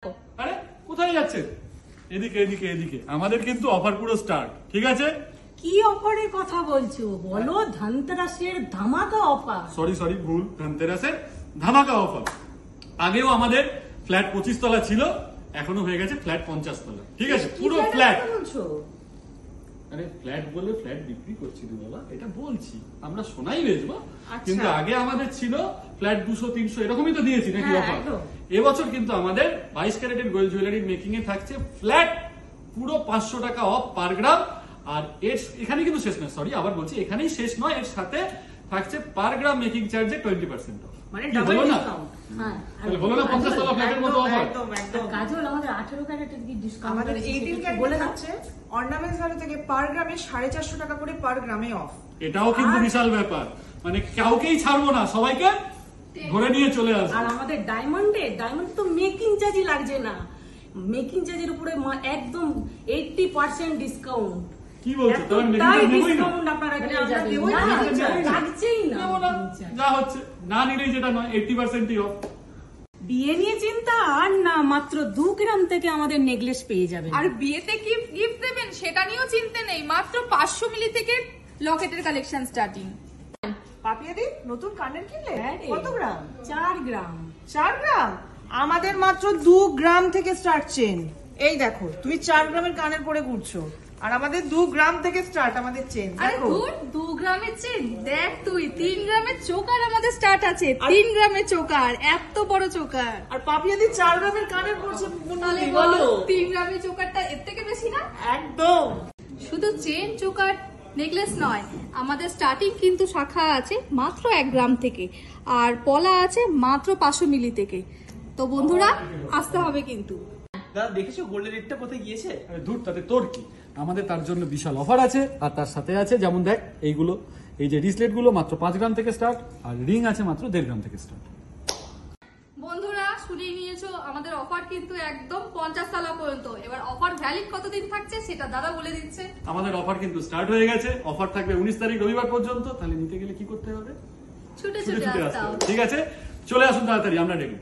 আরে কোথায় যাচ্ছে? এদিকে এদিকে এদিকে, আমাদের কিন্তু অফার পুরো স্টার্ট, ঠিক আছে? কি অফারের কথা বলছো বলো? ধনতেরাসের ধামাকা অফার। সরি ভুল, ধনতেরাসের ধামাকা অফার। আগেও আমাদের ফ্ল্যাট 25 তলা ছিল, এখনো হয়ে গেছে ফ্ল্যাট 50 তলা, ঠিক আছে? পুরো ফ্ল্যাট। আরে ফ্ল্যাট বলে ফ্ল্যাট বিক্রি করছি রে বাবা, এটা বলছি আমরা সোনাই বেচবো, কিন্তু আগে আমাদের ছিল ফ্ল্যাট 200-300 এরকমই তো দিয়েছি নাকি অফার। এবছর কিন্তু আমাদের 22 ক্যারেটের গোল্ড জুয়েলারি মেকিং এ থাকছে ফ্ল্যাট পুরো 500 টাকা অফ পার গ্রাম। আর এর এখানে কিন্তু শেষ নয়, সরি আবার বলছি, এখানেই শেষ নয়, এর সাথে থাকছে পার গ্রাম মেকিং চার্জে 20% অফ। মানে ডাবল ডিসকাউন্ট। হ্যাঁ তাহলে বলো না 50 তলা ফ্ল্যাটের মতো অফার। একদম কাজল আমাদের 18 ক্যারেটের কি ডিসকাউন্ট? আমাদের 18 ক্যারেট আছে অর্নামেন্টস ভ্যালু থেকে পার গ্রামে 450 টাকা করে পার গ্রামে অফ। এটাও কিন্তু বিশাল ব্যাপার, মানে কাউকেই ছাড়বো না, সবাইকে ধরে নিয়ে চলে আসবো। আর আমাদের ডায়মন্ড তো মেকিং চার্জই লাগছে না, মেকিং চার্জের উপরে একদম 80% ডিসকাউন্ট। কি বলছো? তাহলে মেকিং চার্জ নেবই না? আপনারা পেয়ে যাবেন, লাগছেই না। যা হচ্ছে না নিলেই যেটা নয় 80%ই অফ। বিয়ে নিয়ে চিন্তা আর না, মাত্র 2 গ্রাম থেকে আমাদের নেকলেস পেয়ে যাবেন। আর বিয়েতে গিফট দেবেন সেটা নিয়েও চিন্তা নেই, মাত্র 500 মিলি থেকে লকেটের কালেকশন স্টার্টিং। পাপিয়াদি নতুন কানের কিনলে কত গ্রাম? 4 গ্রাম। 4 গ্রাম? আমাদের মাত্র 2 গ্রাম থেকে স্টার্ট চেন। এই দেখো তুমি 4 গ্রামের কানের পরে ঘুরছো, আর আমাদের 2 গ্রাম থেকে স্টার্ট আমাদের চেন। আরে ধুর, 2 গ্রামের চেন দেখ তুই, 3 গ্রামের চোকার আমাদের স্টার্ট আছে। 3 গ্রামের চোকার, এত বড় চোকার। আর পাপিয়াদি 4 গ্রামের কানের পরছে, তাহলে বলো 3 গ্রামের চোকারটা এর থেকে বেশি না? একদম। শুধু চেন চোকার নেকলেস নয়, আমাদের স্টার্টিং কিন্তু শাখা আছে মাত্র 1 গ্রাম থেকে, আর পলা আছে মাত্র 500 মিলি থেকে। তো বন্ধুরা আসতে হবে কিন্তু। দাদা দেখেছো গোল্ডের রেটটা কোথায় গিয়েছে? দূর, তাতে তোর কি? আমাদের তার জন্য বিশাল অফার আছে, আর তার সাথে আছে যেমন দেখ এইগুলো, এই যে রিসলেট গুলো মাত্র 5 গ্রাম থেকে স্টার্ট, আর রিং আছে মাত্র 1.5 গ্রাম থেকে স্টার্ট। বন্ধুরা শুনিয়ে নিয়েছো, আমাদের অফার কিন্তু একদম 50 তলা পর্যন্ত। এবার অফার ভ্যালিড কতদিন থাকছে সেটা দাদা বলে দিচ্ছে। আমাদের অফার কিন্তু স্টার্ট হয়ে গেছে, অফার থাকবে 19 তারিখ রবিবার পর্যন্ত। তাহলে নিতে গেলে কি করতে হবে? ছুটে ছুটে ছুটে ছুটে আসতে আসতে হবে, হবে। ঠিক আছে? চলে আসুন তাড়াতাড়ি, আমরা রেডি।